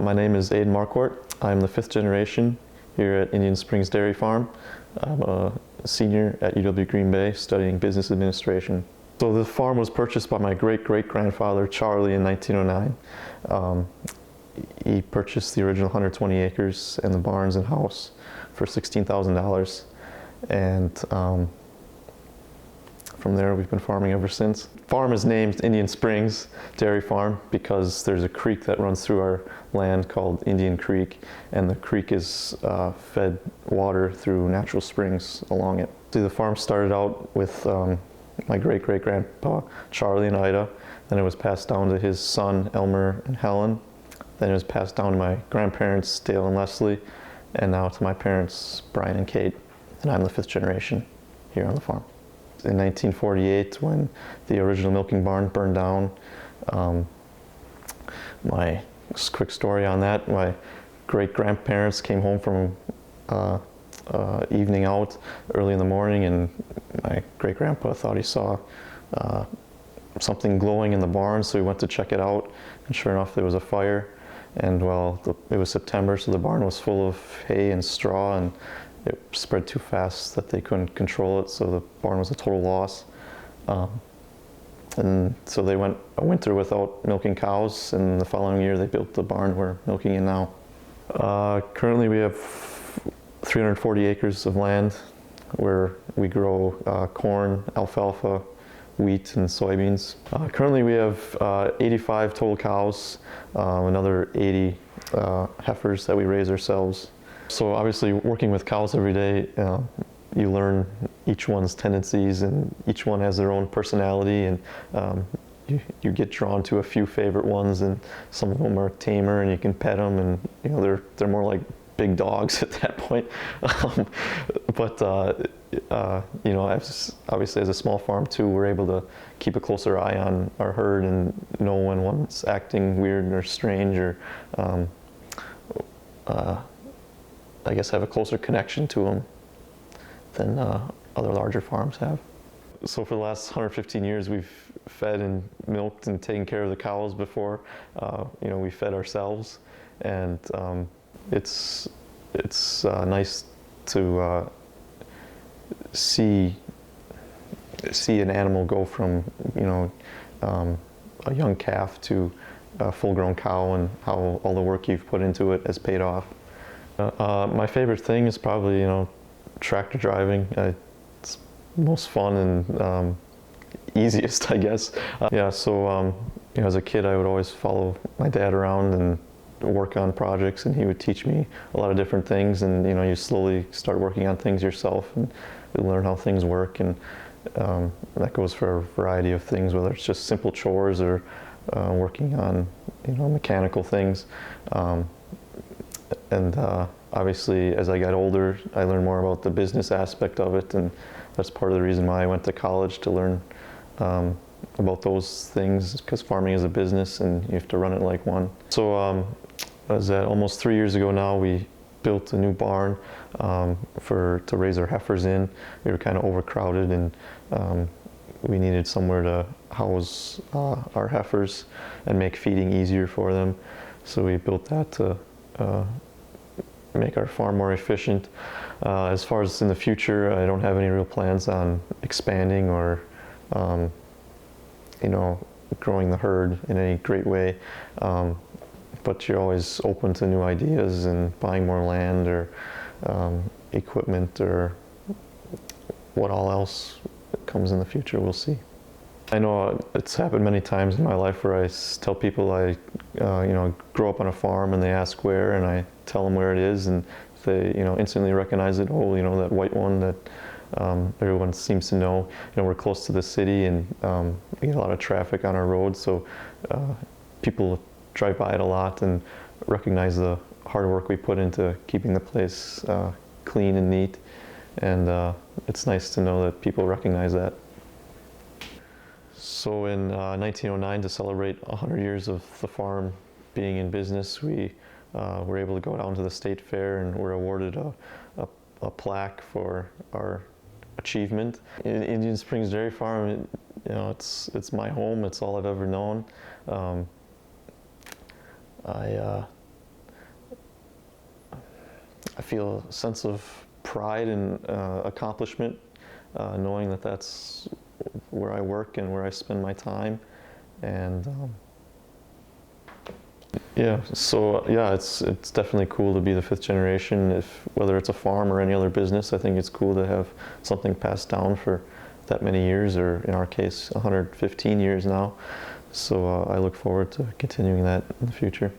My name is Aidan. I'm the fifth generation here at Indian Springs Dairy Farm. I'm a senior at UW Green Bay studying business administration. So the farm was purchased by my great-great-grandfather Charlie in 1909. He purchased the original 120 acres and the barns and house for $16,000, and from there we've been farming ever since. Farm is named Indian Springs Dairy Farm because there's a creek that runs through our land called Indian Creek, and the creek is fed water through natural springs along it. So the farm started out with my great-great-grandpa Charlie and Ida, then it was passed down to his son Elmer and Helen, then it was passed down to my grandparents Dale and Leslie, and now to my parents Brian and Kate, and I'm the fifth generation here on the farm. In 1948, when the original milking barn burned down, my quick story on that, my great-grandparents came home from evening out early in the morning, and my great-grandpa thought he saw something glowing in the barn, so he went to check it out, and sure enough there was a fire. And well, it was September, so the barn was full of hay and straw, and it spread too fast that they couldn't control it, so the barn was a total loss. And so they went a winter without milking cows, and the following year they built the barn we're milking in now. Currently we have 340 acres of land where we grow corn, alfalfa, wheat, and soybeans. Currently we have 85 total cows, another 80 heifers that we raise ourselves. So obviously working with cows every day, you learn each one's tendencies, and each one has their own personality, and you get drawn to a few favorite ones, and some of them are tamer and you can pet them, and you know they're more like big dogs at that point. You know, obviously as a small farm too, we're able to keep a closer eye on our herd and know when one's acting weird or strange, or I guess have a closer connection to them than other larger farms have. So for the last 115 years, we've fed and milked and taken care of the cows before. You know, we fed ourselves, and it's nice to see an animal go from, you know, a young calf to a full-grown cow, and how all the work you've put into it has paid off. My favorite thing is probably, you know, tractor driving. It's most fun and easiest, I guess. Yeah, so you know, as a kid, I would always follow my dad around and work on projects, and he would teach me a lot of different things, and you know, you slowly start working on things yourself and you learn how things work, and that goes for a variety of things, whether it's just simple chores or working on, you know, mechanical things. Obviously, as I got older, I learned more about the business aspect of it, and that's part of the reason why I went to college, to learn about those things, because farming is a business and you have to run it like one. So as almost 3 years ago now, we built a new barn to raise our heifers in. We were kind of overcrowded, and we needed somewhere to house our heifers and make feeding easier for them. So we built that to make our farm more efficient. As far as in the future, I don't have any real plans on expanding or you know, growing the herd in any great way. But you're always open to new ideas and buying more land or equipment, or what all else comes in the future, we'll see. I know it's happened many times in my life where I tell people I you know, grew up on a farm, and they ask where, and I tell them where it is, and they, you know, instantly recognize it. Oh, you know, that white one that everyone seems to know. You know, we're close to the city, and we get a lot of traffic on our road, so people drive by it a lot and recognize the hard work we put into keeping the place clean and neat, and it's nice to know that people recognize that. So in 1909, to celebrate 100 years of the farm being in business, we were able to go down to the state fair, and were awarded a plaque for our achievement. In Indian Springs Dairy Farm, you know, it's my home. It's all I've ever known. I feel a sense of pride and accomplishment, knowing that that's where I work and where I spend my time. And yeah, so yeah, it's definitely cool to be the fifth generation. Whether it's a farm or any other business, I think it's cool to have something passed down for that many years, or in our case, 115 years now. So I look forward to continuing that in the future.